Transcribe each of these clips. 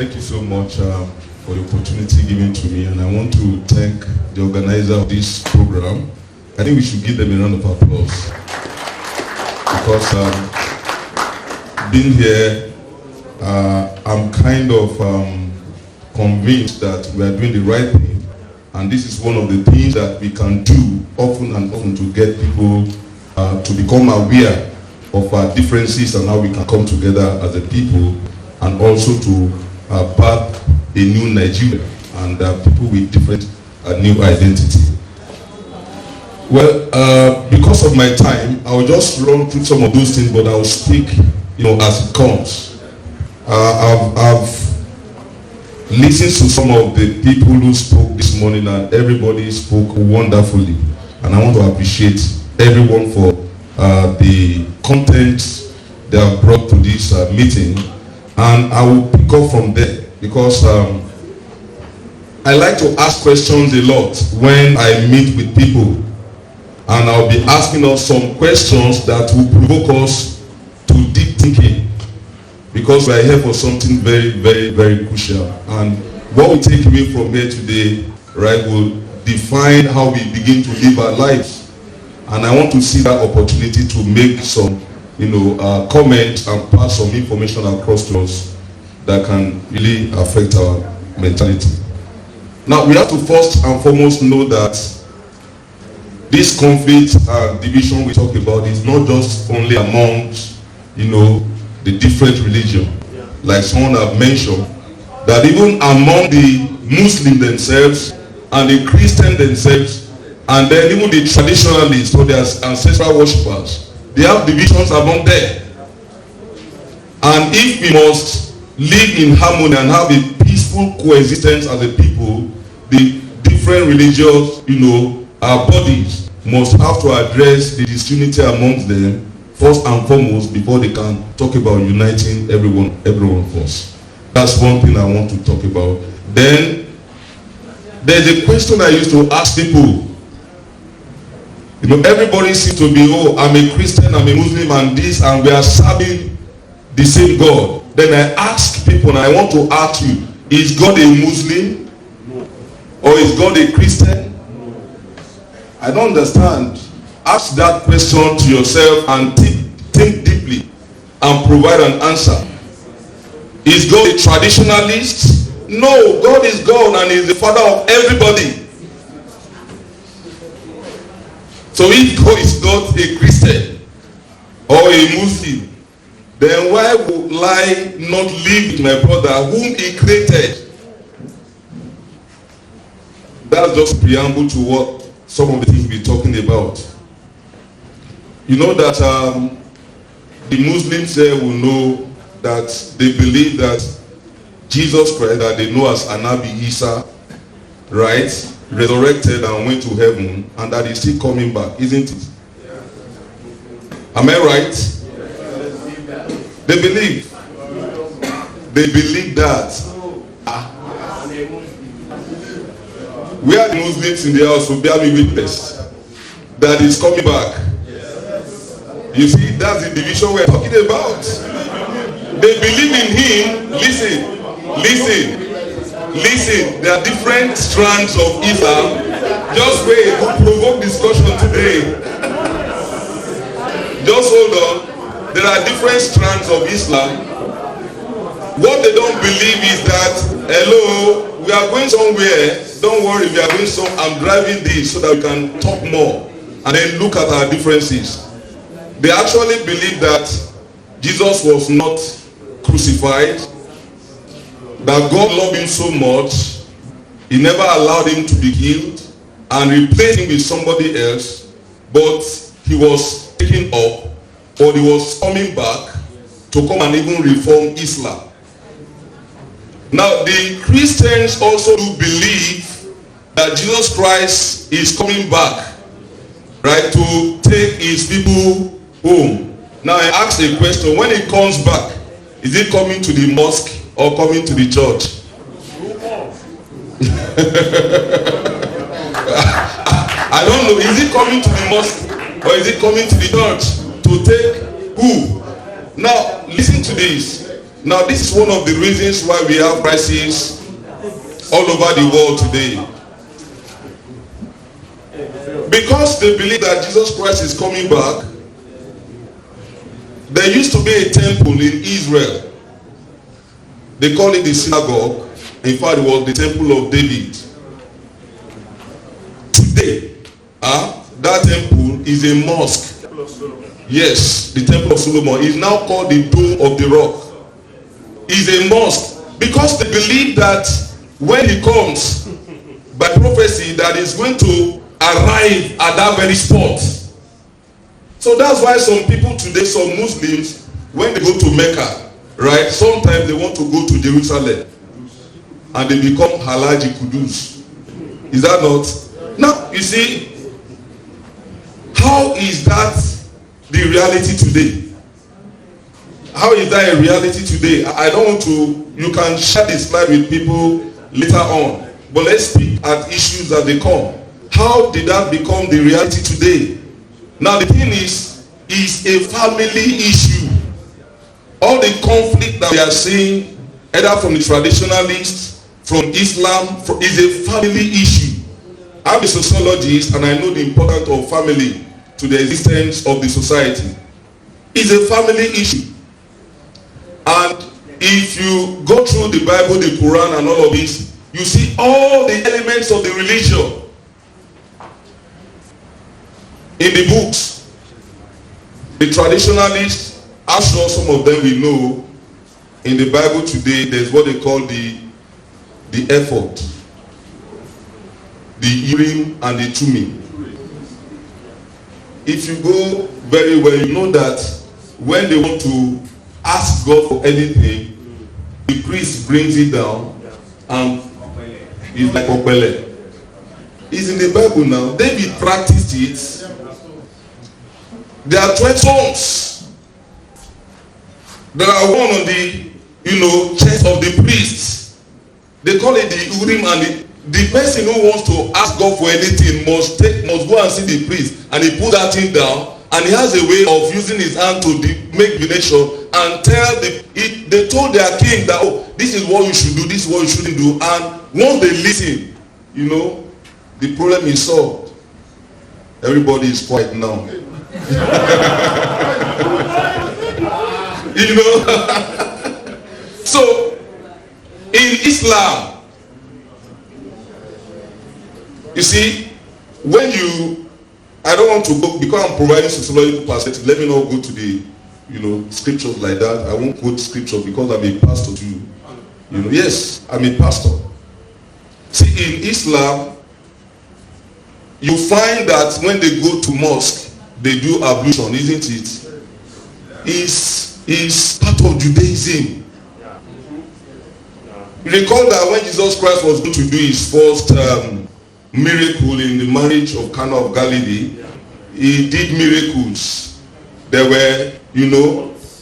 Thank you so much for the opportunity given to me, and I want to thank the organizer of this program. I think we should give them a round of applause because being here, I'm kind of convinced that we are doing the right thing, and this is one of the things that we can do often and often to get people to become aware of our differences and how we can come together as a people, and also to birth a new Nigeria and people with different new identity. Well, because of my time, I'll just run through some of those things, but I'll speak, as it comes. I've listened to some of the people who spoke this morning, and everybody spoke wonderfully. And I want to appreciate everyone for the content they have brought to this meeting. And I will pick up from there because I like to ask questions a lot when I meet with people. And I'll be asking us some questions that will provoke us to deep thinking, because we are here for something very, very, very crucial. And what we take away from here today, right, will define how we begin to live our lives. And I want to see that opportunity to make some, comments and pass some information across to us that can really affect our mentality. Now, we have to first and foremost know that this conflict and division we talk about is not just only amongst, the different religion. Like someone have mentioned, that even among the Muslims themselves and the Christians themselves, and then even the traditionalists or their ancestral worshippers, they have divisions among them. And if we must live in harmony and have a peaceful coexistence as a people, the different religious, our bodies must have to address the disunity amongst them first and foremost before they can talk about uniting everyone of us. That's one thing I want to talk about. Then there's a question I used to ask people. Everybody seems to be, I'm a Christian, I'm a Muslim, and this, and we are serving the same God. Then I ask people, and I want to ask you, is God a Muslim? Or is God a Christian? I don't understand. Ask that question to yourself and think deeply and provide an answer. Is God a traditionalist? No, God is God and is the father of everybody. So if God is not a Christian or a Muslim, then why would I not live with my brother whom he created? That's just preamble to what some of the things we're talking about. You know that the Muslims there will know that they believe that Jesus Christ, that they know as Anabi Isa, right, resurrected and went to heaven, and that he's still coming back, isn't it? Am I right? They believe. They believe that. We are the Muslims in the house, so bear me witness that he's coming back. You see, that's the division we're talking about. They believe in him. Listen. There are different strands of Islam. Just wait, we'll provoke discussion today. Just hold on. There are different strands of Islam. What they don't believe is that, hello, we are going somewhere. Don't worry, we are going somewhere. I'm driving this so that we can talk more and then look at our differences. They actually believe that Jesus was not crucified, that God loved him so much, he never allowed him to be killed and replaced him with somebody else, but he was taken up, or he was coming back to come and even reform Islam. Now, the Christians also do believe that Jesus Christ is coming back, right, to take his people home. Now, I ask a question. When he comes back, is he coming to the mosque or coming to the church? I don't know. Is he coming to the mosque or is he coming to the church to take who? Now, listen to this. Now, this is one of the reasons why we have crises all over the world today. Because they believe that Jesus Christ is coming back. There used to be a temple in Israel. They call it the synagogue. In fact, it was the temple of David. Today, that temple is a mosque. Yes, the temple of Solomon is now called the Dome of the Rock. Is a mosque because they believe that when he comes by prophecy that is going to arrive at that very spot. So that's why some people today, some Muslims, when they go to Mecca, right, sometimes they want to go to Jerusalem and they become Halaji Kudus. Is that not? Now, you see, how is that the reality today? How is that a reality today? I don't want to, you can share this slide with people later on, but let's speak at issues as they come. How did that become the reality today? Now the thing is a family issue. All the conflict that we are seeing, either from the traditionalists, from Islam, is a family issue. I'm a sociologist and I know the importance of family to the existence of the society. It's a family issue. And if you go through the Bible, the Quran and all of this, you see all the elements of the religion in the books. The traditionalists, I'm sure some of them will know, in the Bible today, there's what they call the ephod, the Urim and the Thummim. If you go very well, you know that when they want to ask God for anything, the priest brings it down and it's like Opele. It's in the Bible now. David practiced it. There are 12 songs. There are one on the, chest of the priest. They call it the Urim and the person who wants to ask God for anything must go and see the priest, and he put that thing down, and he has a way of using his hand to make divination and tell they told their king that, oh, this is what you should do, this is what you shouldn't do, and once they listen, the problem is solved. Everybody is quiet now. So in Islam, you see, when I don't want to go, because I'm providing sociological perspective, let me not go to the scriptures like that. I won't quote scripture because I'm a pastor too. Yes, I'm a pastor. See, in Islam, you find that when they go to mosque, they do ablution, isn't it? It's part of Judaism. Recall that when Jesus Christ was going to do his first miracle in the marriage of Cana of Galilee, he did miracles. There were,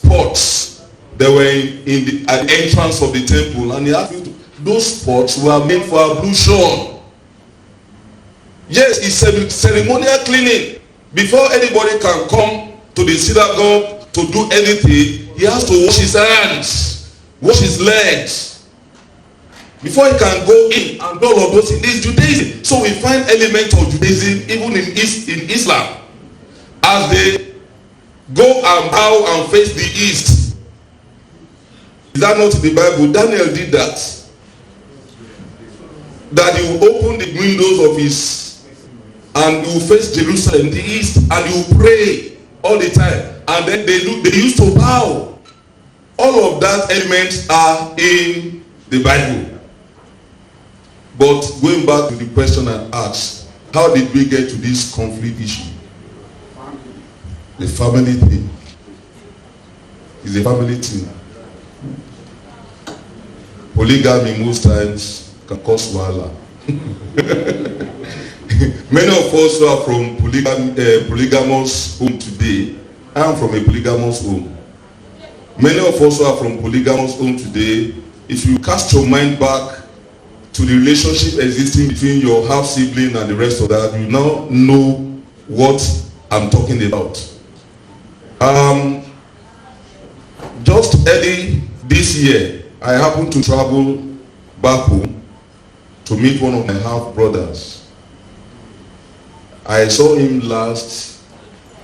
pots. They were at the entrance of the temple, and he asked you those pots were made for ablution. Yes, it's ceremonial cleaning. Before anybody can come to the synagogue to do anything, he has to wash his hands, wash his legs, before he can go in and do all of those things. This is Judaism. So we find elements of Judaism even in Islam. As they go and bow and face the east. Is that not in the Bible? Daniel did that. That he will open the windows of his, and he will face Jerusalem, the east, and he will pray all the time. And then they used to bow. All of that elements are in the Bible. But going back to the question I asked, how did we get to this conflict issue? The family thing. It's a family thing. Polygamy most times can cause wahala. Many of us who are from polygamous home today, I am from a polygamous home. Many of us who are from polygamous home today, if you cast your mind back to the relationship existing between your half sibling and the rest of that, you now know what I'm talking about. Just early this year, I happened to travel back home to meet one of my half brothers. I saw him last,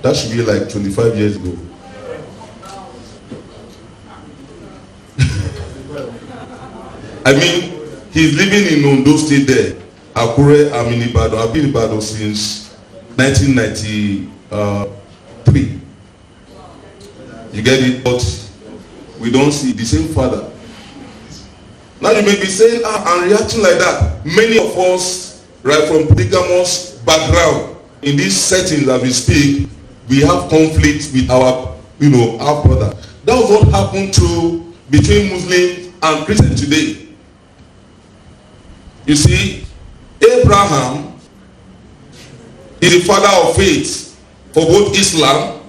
that should be like 25 years ago. I mean, he's living in Ondo State there. Akure, I'm in Ibadan. I've been in Ibadan since 1993. You get it? But we don't see the same father. Now you may be saying, and reacting like that. Many of us, right from polygamous background, in these settings that we speak, we have conflict with our brother. That was what happened between Muslims and Christians today. You see, Abraham is the father of faith for both Islam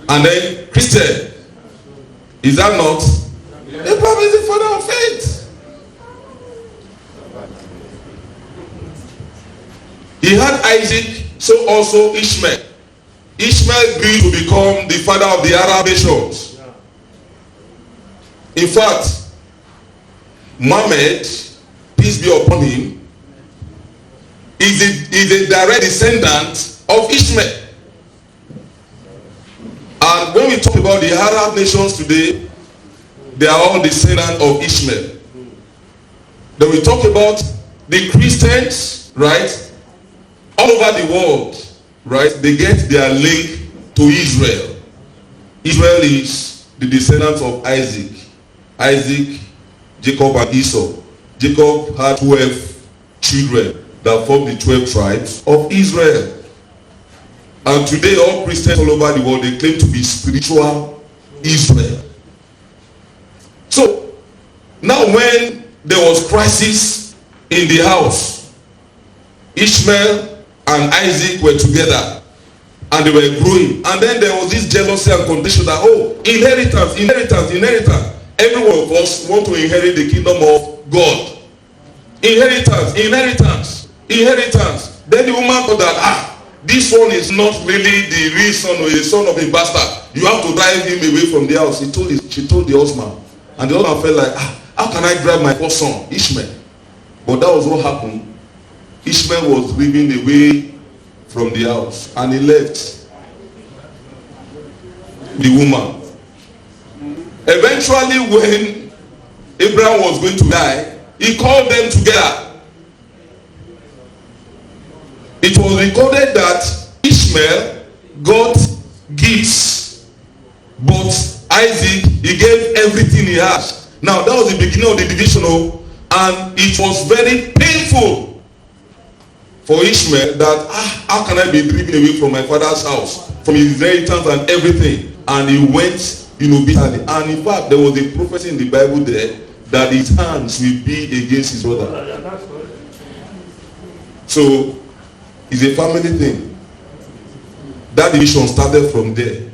and then Christian. Is that not? Abraham is the father of faith. He had Isaac, so also Ishmael. Ishmael grew to become the father of the Arab nations. In fact, Muhammad, peace be upon him, is a direct descendant of Ishmael. And when we talk about the Arab nations today, they are all descendants of Ishmael. Then we talk about the Christians, right? All over the world, right? They get their link to Israel. Israel is the descendants of Isaac. Isaac, Jacob and Esau. Jacob had 12 children that formed the 12 tribes of Israel. And today all Christians all over the world, they claim to be spiritual Israel. So now when there was crisis in the house, Ishmael and Isaac were together and they were growing. And then there was this jealousy and contention that, inheritance. Every one of us want to inherit the kingdom of God. Inheritance. Then the woman thought that, this one is not really the real son or the son of a bastard. You have to drive him away from the house. She told the husband. And the husband felt like, how can I drive my first son, Ishmael? But that was what happened. Ishmael was driven away from the house and he left the woman. Eventually, when Abraham was going to die, he called them together. It was recorded that Ishmael got gifts, but Isaac, he gave everything he had. Now, that was the beginning of the division, and it was very painful for Ishmael that, how can I be driven away from my father's house, from his inheritance and everything? And he went, bitterly. And in fact, there was a prophecy in the Bible there that his hands will be against his brother. So, it's a family thing. That division started from there.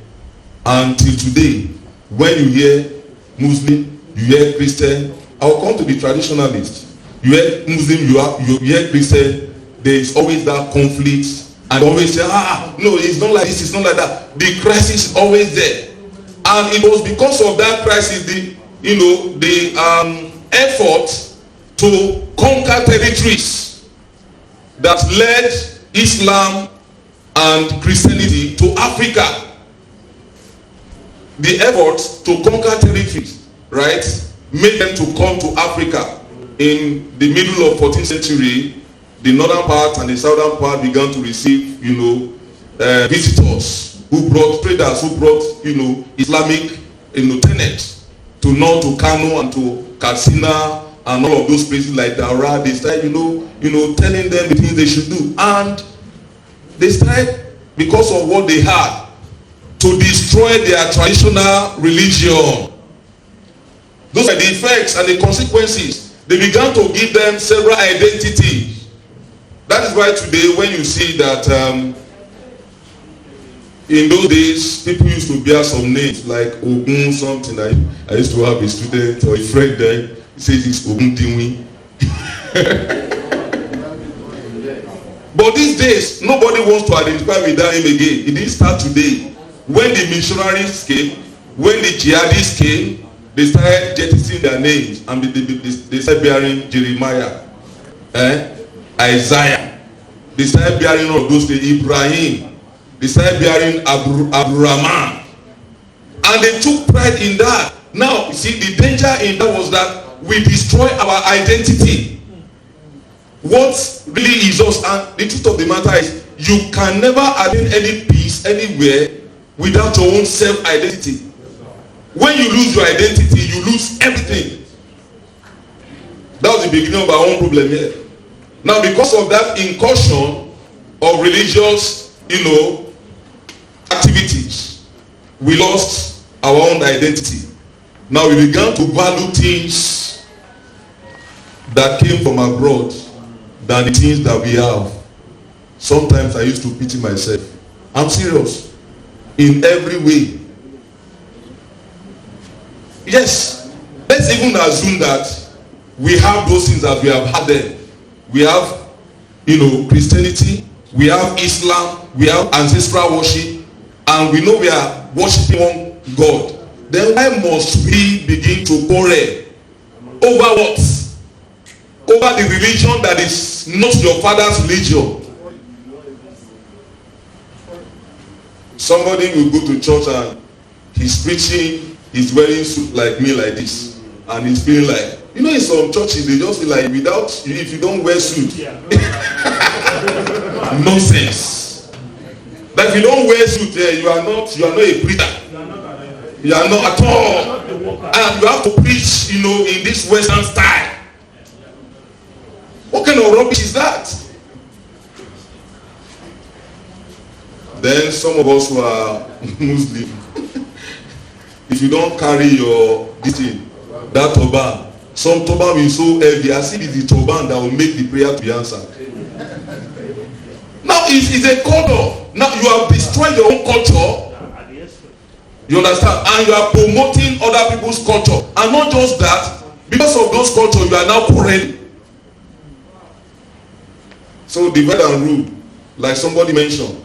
Until today, when you hear Muslim, you hear Christian, I'll come to the traditionalist. You hear Muslim, you hear Christian, there is always that conflict. And always say, no, it's not like this, it's not like that. The crisis is always there. And it was because of that crisis, the effort to conquer territories that led Islam and Christianity to Africa. The effort to conquer territories, right, made them to come to Africa. In the middle of 14th century, the northern part and the southern part began to receive, visitors who brought traders, who brought, Islamic, tenets to North, to Kano and to Katsina and all of those places like Daura. They started, telling them the things they should do. And they started, because of what they had, to destroy their traditional religion. Those are the effects and the consequences. They began to give them several identities. That is why today when you see that in those days people used to bear some names like Ogun something. I used to have a student or a friend there, he says it's Ogun Dinwi. But these days nobody wants to identify with that name again. It didn't start today. When the missionaries came, when the jihadists came, they started jettisoning their names and they started bearing Jeremiah, Isaiah. They started bearing all those things, Ibrahim. They started bearing Abraham. And they took pride in that. Now, you see, the danger in that was that we destroy our identity. What really is us, and the truth of the matter is, you can never attain any peace anywhere without your own self-identity. When you lose your identity, you lose everything. That was the beginning of our own problem here. Now, because of that incursion of religious, activities, we lost our own identity. Now we began to value things that came from abroad than the things that we have. Sometimes I used to pity myself. I'm serious. In every way. Yes. Let's even assume that we have those things that we have had them. We have, Christianity. We have Islam. We have ancestral worship. And we know we are worshiping one God. Then why must we begin to quarrel over what? Over the religion that is not your father's religion. Somebody will go to church and he's preaching, he's wearing suit like me like this, and he's feeling like, in some churches they just feel like if you don't wear suit, nonsense. Like if you don't wear suit, you are not a preacher. You are not at all. And you have to preach, in this Western style. What kind of rubbish is that? Then some of us who are Muslim, if you don't carry your that turban, some turban will be so heavy as if it's the turban that will make the prayer to be answered. Now it's a culture. Now you have destroyed your own culture. You understand? And you are promoting other people's culture. And not just that, because of those cultures, you are now quarreling. So divide and rule, like somebody mentioned.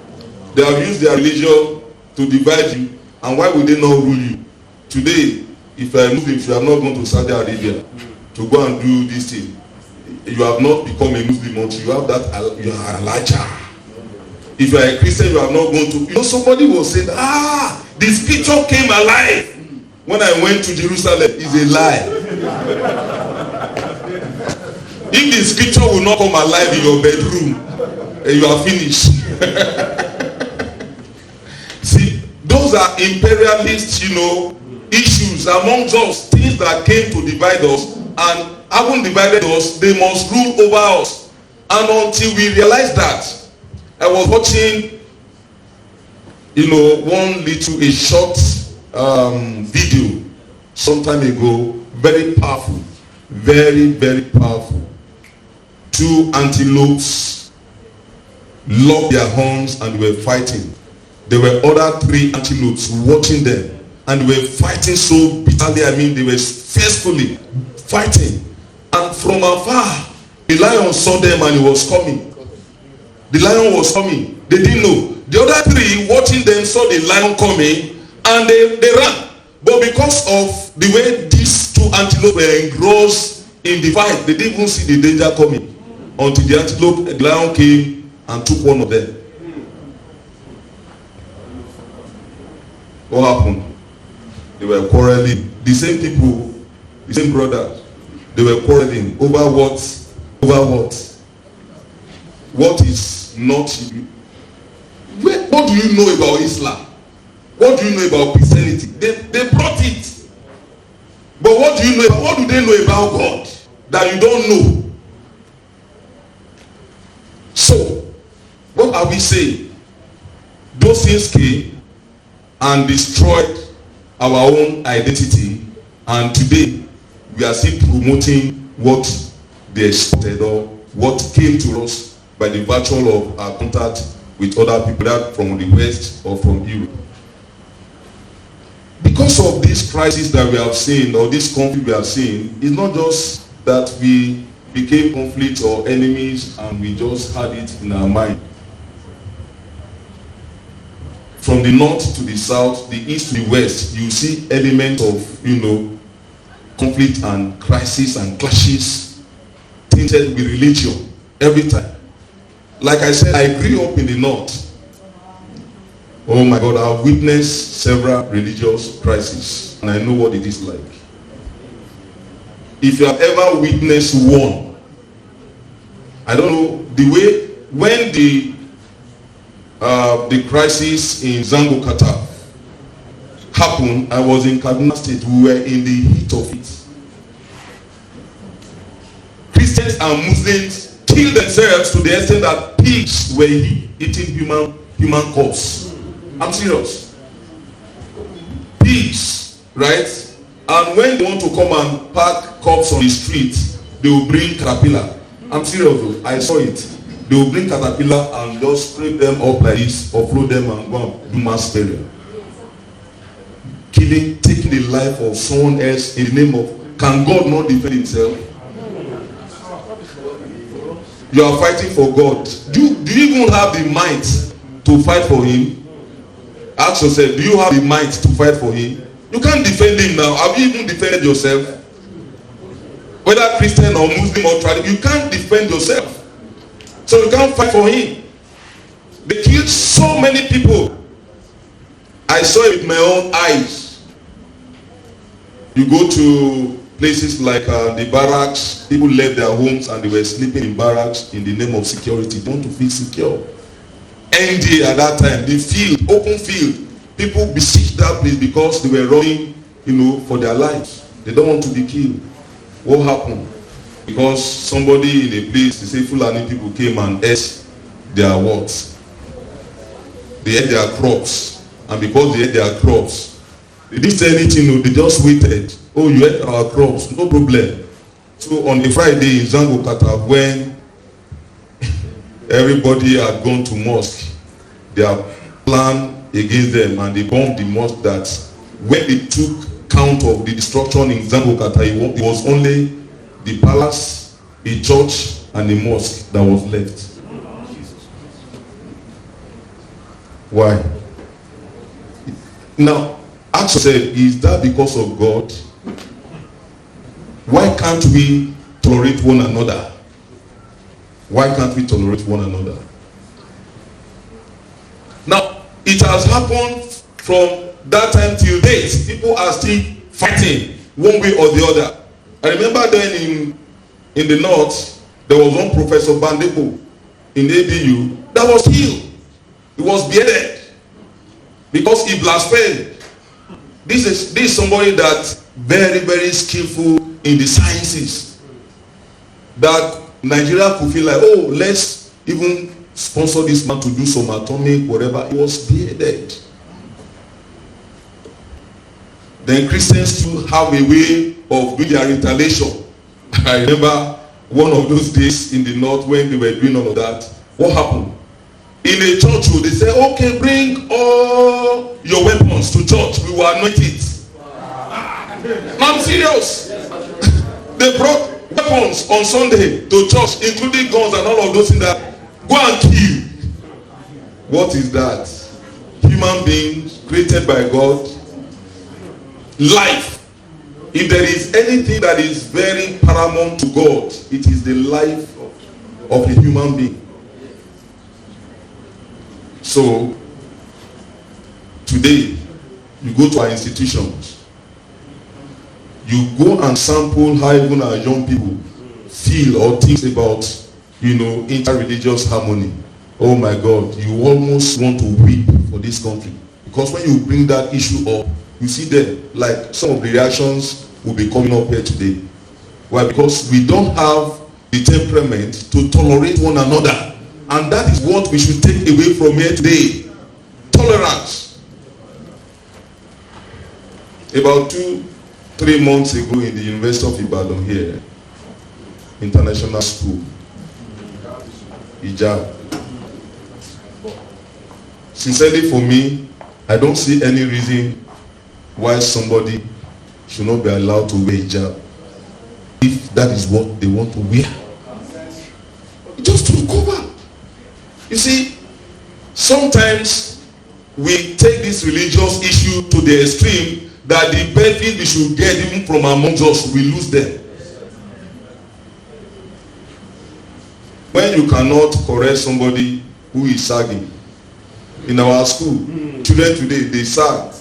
They have used their religion to divide you. And why would they not rule you? Today, if you are Muslim, you have not gone to Saudi Arabia to go and do this thing. You have not become a Muslim until you have that, you are Elijah. If you are a Christian, you have not gone to, somebody will say, the scripture came alive when I went to Jerusalem. Is a lie. If the scripture will not come alive in your bedroom, you are finished. See, those are imperialist, issues amongst us, things that came to divide us, and haven't divided us, they must rule over us. And until we realize that, I was watching, a short video some time ago, very powerful, very, very powerful. Two antelopes locked their horns and were fighting. There were other three antelopes watching them, and they were fighting so bitterly. They were fiercely fighting. And from afar, the lion saw them and he was coming. The lion was coming. They didn't know. The other three watching them saw the lion coming and they ran. But because of the way these two antelopes were engrossed in the fight, they didn't even see the danger coming until the lion came and took one of them. What happened? They were quarreling. The same people, the same brothers, they were quarreling over what? Over what? What is not. What do you know about Islam? What do you know about Christianity? They brought it. But what do you know? What do they know about God that you don't know? So, what are we saying? Those things came and destroyed our own identity, and today we are still promoting what they expected or what came to us by the virtue of our contact with other people that from the West or from Europe. Because of this crisis that we have seen, or this conflict we have seen, it's not just that we became conflict or enemies and we just had it in our mind. From the north to the south, the east to the west, you see elements of, conflict and crisis and clashes tinted with religion every time. Like I said, I grew up in the north. Oh my God, I've witnessed several religious crises and I know what it is like. If you have ever witnessed one, I don't know, the way, when the crisis in Zango Qatar happened, I was in Kaduna State, we were in the heat of it. Christians and Muslims killed themselves to the extent that pigs were eating human corpse. I'm serious. Pigs, right? And when they want to come and park corpse on the street, they will bring caterpillar. I'm serious though, I saw it. They will bring caterpillar and just scrape them up like this, offload them and go and do mass burial. Killing, taking the life of someone else in the name of, can God not defend himself? You are fighting for God. Do you even have the might to fight for him? Ask yourself, do you have the might to fight for him? You can't defend him now. Have you even defended yourself? Whether Christian or Muslim or traditional, you can't defend yourself. So you can't fight for him. They killed so many people. I saw it with my own eyes. You go to places like the barracks, people left their homes and they were sleeping in barracks in the name of security. They want to feel secure. ND at that time, the field, open field, people besieged that place because they were running, for their lives. They don't want to be killed. What happened? Because somebody in a place, they say Fulani people came and ate their what? They ate their crops. And because they ate their crops, they didn't say anything, they just waited. Oh, you ate our crops, no problem. So on the Friday in Zango Qatar, when everybody had gone to mosque, they have planned against them and they bombed the mosque. That when they took count of the destruction in Zango Qatar, it was only the palace, a church and a mosque that was left. Why? Now, ask yourself, is that because of God? Why can't we tolerate one another? Why can't we tolerate one another? Now, it has happened from that time till date. People are still fighting one way or the other. I remember then in the north, there was one Professor Bandebo in ABU that was killed. He was beheaded because he blasphemed. This is somebody that very, very skillful in the sciences, that Nigeria could feel like, oh, let's even sponsor this man to do some atomic whatever. He was beheaded. Then Christians too have a way of doing their retaliation. I remember one of those days in the north when they were doing all of that. What happened? In a church, they say, okay, bring all your weapons to church. We will anoint it. I'm serious. They brought weapons on Sunday to church, including guns and all of those things that go and kill. What is that? Human beings created by God. Life. If there is anything that is very paramount to God, it is the life of a human being. So, today, you go to our institutions, you go and sample how even our young people feel or think about, interreligious harmony. Oh my God, you almost want to weep for this country. Because when you bring that issue up, you see them, like some of the reactions will be coming up here today. Why? Because we don't have the temperament to tolerate one another. And that is what we should take away from here today. Tolerance. About 2-3 months ago in the University of Ibadan here, international school, hijab. Sincerely for me, I don't see any reason why somebody should not be allowed to wear hijab if that is what they want to wear. Just to cover. You see, sometimes we take this religious issue to the extreme that the benefit we should get even from amongst us, we lose them. When you cannot correct somebody who is sagging, in our school, children today, they sag.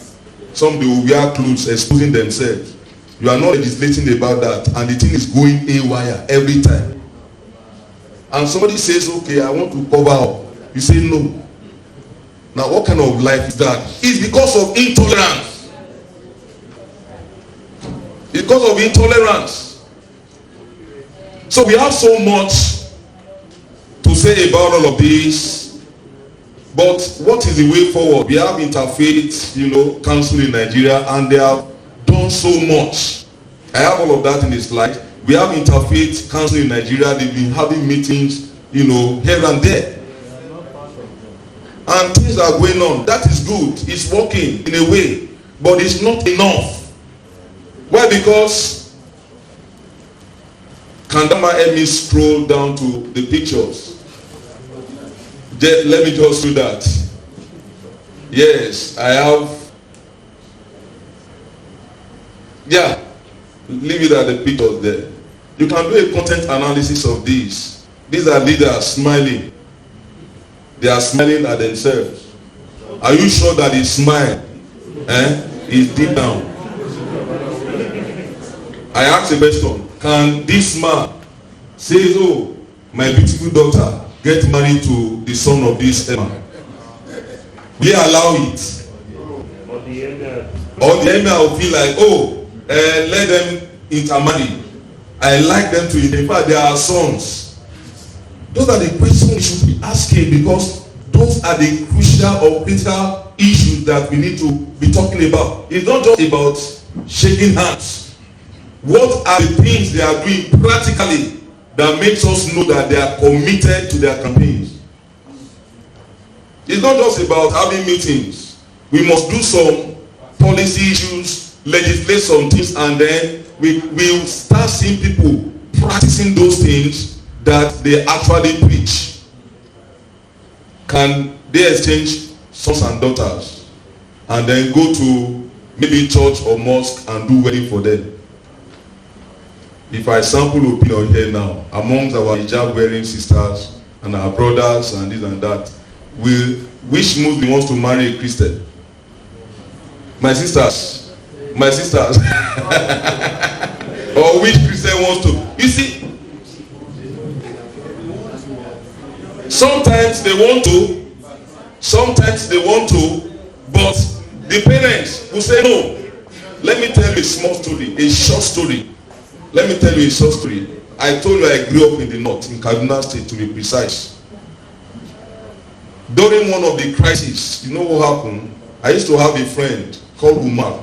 Some they will wear clothes exposing themselves. You are not legislating about that, and the thing is going haywire every time. And somebody says, okay, I want to cover up. You say no. Now what kind of life is that? It's because of intolerance. It's because of intolerance. So we have so much to say about all of this. But what is the way forward? We have interfaith, council in Nigeria, and they have done so much. I have all of that in the slide. We have interfaith council in Nigeria. They've been having meetings, here and there. And things are going on. That is good. It's working in a way. But it's not enough. Why? Because, can Dama help me scroll down to the pictures? Let me just do that. Yes, I have. Yeah, leave it at the pictures there. You can do a content analysis of these. These are leaders smiling. They are smiling at themselves. Are you sure that the smile is deep down? I asked a question. Can this man say, oh, my beautiful daughter, get married to the son of this Emma? Will he allow it? Or the Emma will feel like, oh, let them intermarry. I like them to, in fact, they are sons. Those are the questions we should be asking, because those are the crucial or critical issues that we need to be talking about. It's not just about shaking hands. What are the things they are doing practically that makes us know that they are committed to their campaigns? It's not just about having meetings. We must do some policy issues, legislate some things, and then we will start seeing people practicing those things that they actually preach. Can they exchange sons and daughters and then go to maybe church or mosque and do wedding for them? If I sample opinion here now, amongst our hijab wearing sisters and our brothers and this and that, which Muslim wants to marry a Christian? My sisters. Or which Christian wants to? You see, sometimes they want to, but the parents will say no. Let me tell you a small story, a short story. Let me tell you a short story. I told you I grew up in the north, in Kaduna State to be precise. During one of the crises, you know what happened? I used to have a friend called Umar.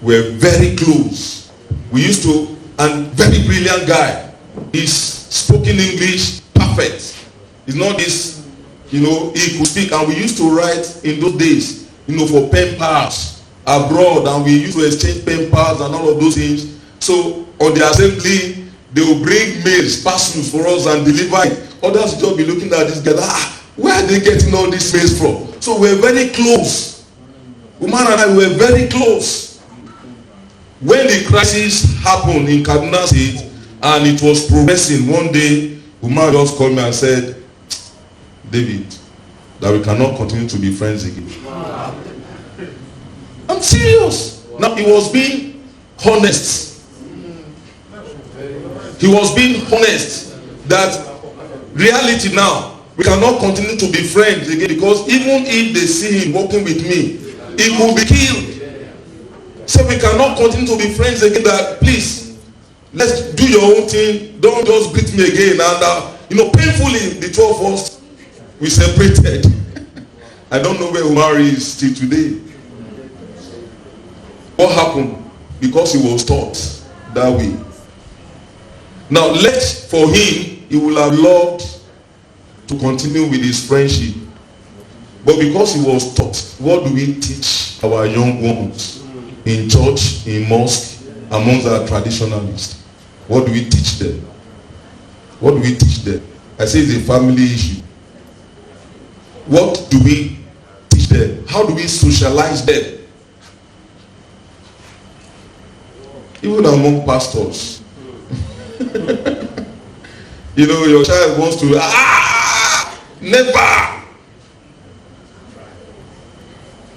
We were very close. We used to, and very brilliant guy. He's spoken English perfect. It's not this, he could speak, and we used to write in those days, for pen pals abroad, and we used to exchange pen pals and all of those things. So on the assembly, they will bring mails, parcels for us and deliver it. Others just be looking at this guy, where are they getting all these mails from? So we're very close. Umar and I were very close. When the crisis happened in Kaduna State and it was progressing, one day Umar just called me and said, David, that we cannot continue to be friends again. I'm serious. Now he was being honest. He was being honest that reality now, we cannot continue to be friends again, because even if they see him working with me, he will be killed. So we cannot continue to be friends again. That please, let's do your own thing. Don't just greet me again. And painfully, the two of us, we separated. I don't know where Umar is till today. What happened? Because he was taught that way. Now, for him, he would have loved to continue with his friendship. But because he was taught, what do we teach our young ones in church, in mosque, amongst our traditionalists? What do we teach them? What do we teach them? I say it's a family issue. What do we teach them? How do we socialize them? Even among pastors. You know, your child wants to, never.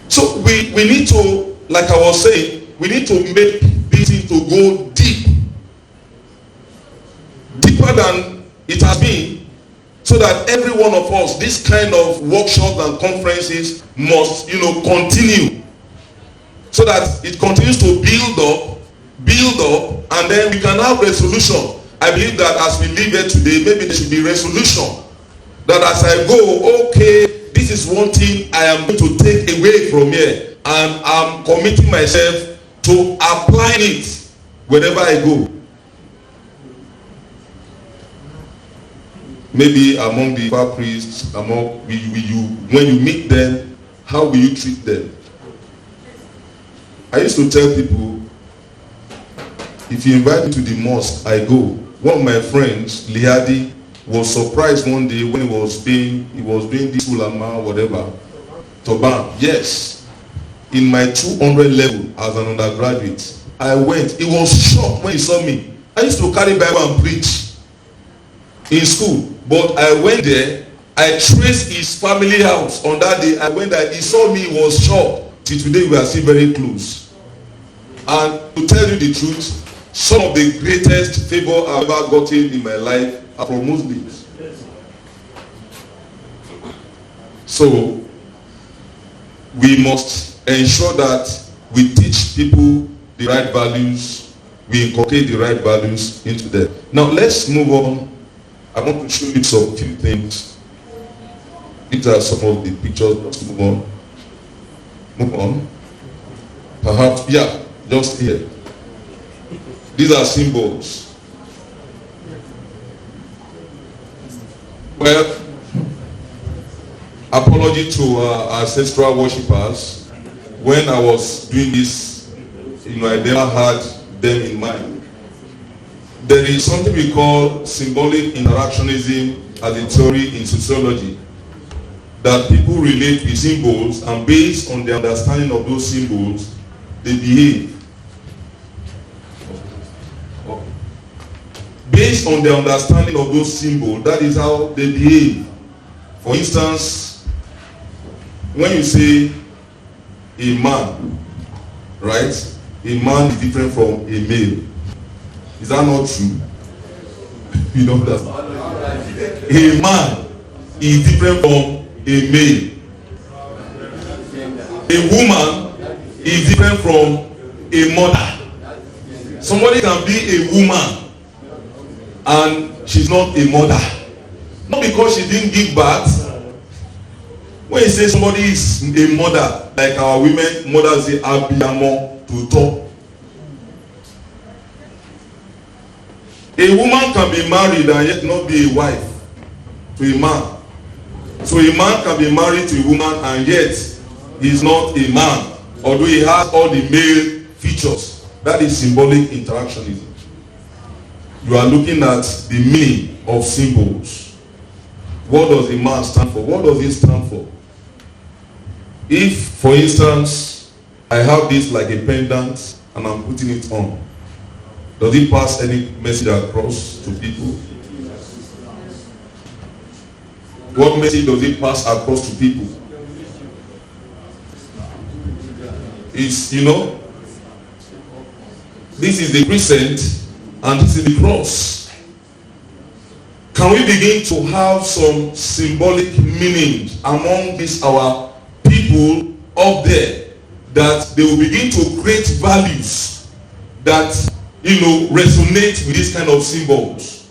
So we need to, like I was saying, we need to make this thing to go deep. Deeper than it has been. So that every one of us, this kind of workshops and conferences must, continue. So that it continues to build up, and then we can have resolution. I believe that as we live here today, maybe there should be resolution. That as I go, okay, this is one thing I am going to take away from here, and I'm committing myself to applying it wherever I go. Maybe among the far priests, when you meet them, how will you treat them? I used to tell people, if you invite me to the mosque, I go. One of my friends, Liadi, was surprised one day when he was doing this ulama, whatever, Toban. Yes, in my 200 level as an undergraduate, I went. He was shocked when he saw me. I used to carry Bible and preach in school, but I went there. I traced his family house on that day. I went there. He saw me. He was shocked. Till today, we are still very close. And to tell you the truth, some of the greatest favor I've ever gotten in my life are from Muslims. So we must ensure that we teach people the right values, we inculcate the right values into them. Now let's move on. I want to show you some few things. These are some of the pictures. Let's move on. Move on. Perhaps, yeah, just here. These are symbols. Well, apology to our ancestral worshippers. When I was doing this, I never had them in mind. There is something we call symbolic interactionism as a theory in sociology, that people relate with symbols, and based on their understanding of those symbols, they behave. Based on their understanding of those symbols, that is how they behave. For instance, when you say a man, right? A man is different from a male. Is that not true? You know that? A man is different from a male. A woman is different from a mother. Somebody can be a woman and she's not a mother. Not because she didn't give birth. When you say somebody is a mother, like our women, mothers say abiyamo to talk. A woman can be married and yet not be a wife to a man. So a man can be married to a woman and yet he's not a man, although he has all the male features. That is symbolic interactionism. You are looking at the meaning of symbols. What does a man stand for? What does he stand for? If, for instance, I have this like a pendant and I'm putting it on, does it pass any message across to people? What message does it pass across to people? It's, this is the crescent and this is the cross. Can we begin to have some symbolic meaning among these our people up there, that they will begin to create values that resonate with this kind of symbols?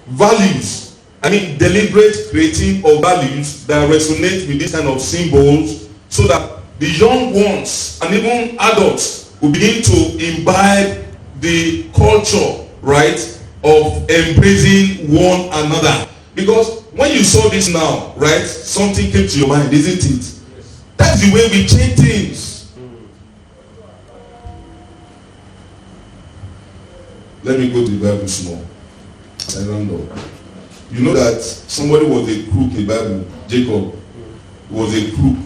Values, deliberate creating of values that resonate with this kind of symbols, so that the young ones and even adults will begin to imbibe the culture, right, of embracing one another. Because when you saw this now, right, something came to your mind, isn't it? That's the way we change things. Let me go to the Bible small. I don't know. You know that somebody was a crook in the Bible. Jacob was a crook.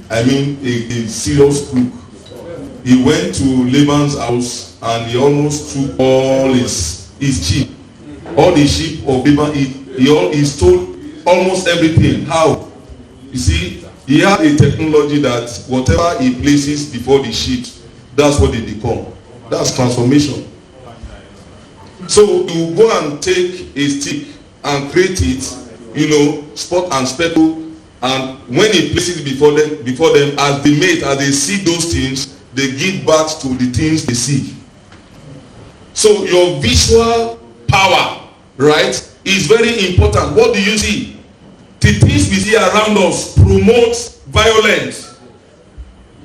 A serious crook. he went to Laban's house and he almost took all his sheep. All the sheep of Laban, he stole almost everything. How? You see, he had a technology that whatever he places before the sheep, that's what they become. That's transformation. So you go and take a stick and create it, spot and speckle, and when he places it before them, as they mate, as they see those things, they give birth to the things they see. So your visual power, right, is very important. What do you see? The things we see around us promote violence.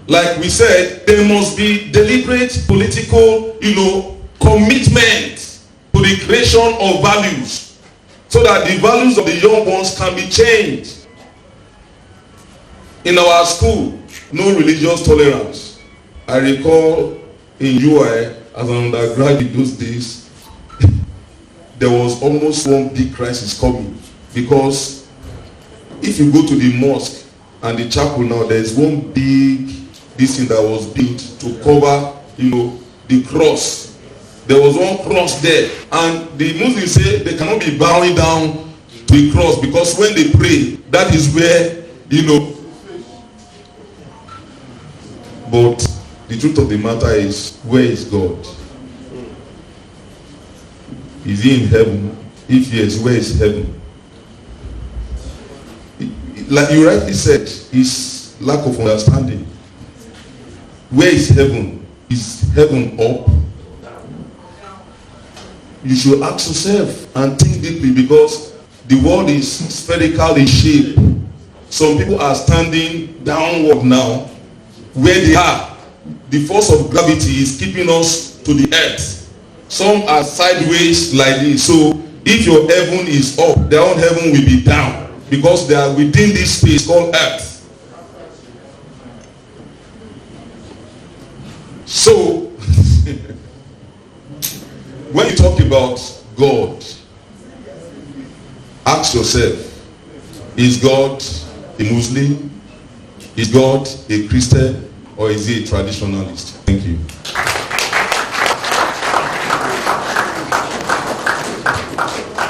Like we said, there must be deliberate political, commitment to the creation of values, so that the values of the young ones can be changed. In our school, no religious tolerance. I recall in UI, as an undergraduate those days, there was almost one big crisis coming, because if you go to the mosque and the chapel now, there is one big thing that was built to cover, the cross. There was one cross there, and the Muslims say they cannot be bowing down to the cross, because when they pray, that is where, But the truth of the matter is, where is God? Is he in heaven? If yes, where is heaven? Like you rightly said, is lack of understanding. Where is heaven? Is heaven up? You should ask yourself and think deeply, because the world is spherical in shape. Some people are standing downward now. Where they are, the force of gravity is keeping us to the earth. Some are sideways like this. So if your heaven is up, their own heaven will be down, because they are within this space called earth. So when you talk about God, ask yourself, is God a Muslim? Is God a Christian, or is he a traditionalist? Thank you.